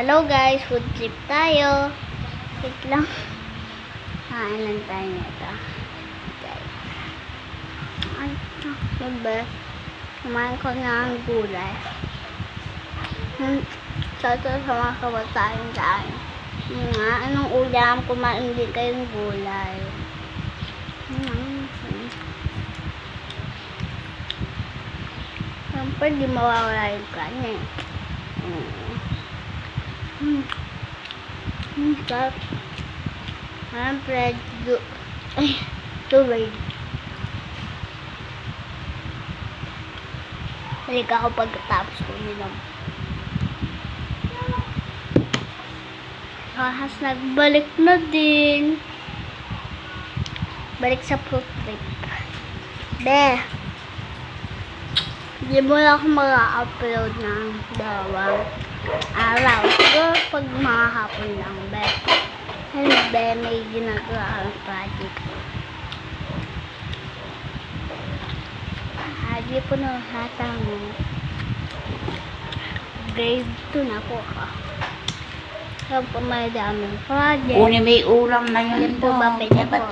Hello guys, food trip tayo. Wait lang. Kain lang tayo nito. Okay. Ay, diba? Kumain ko na ang gulay. Sa mga kabataan tayo. Anong ulam? Kumain din kayong gulay. Siyempre, di mawawala yung kanin. Sarap. Siyempre, tubig. Balik ako pagkatapos ko nilang. Kahas nagbalik na din. Balik sa food trip. Be. Hindi mo lang ako mag-upload ng dalawang araw. Siguro pag mga hapon lang, be. Hello, be. May ginagawa ang project. Hindi po na hatang grade 2 na po ako. So po may daming project. Uni may ulam na yun po ba pwede po?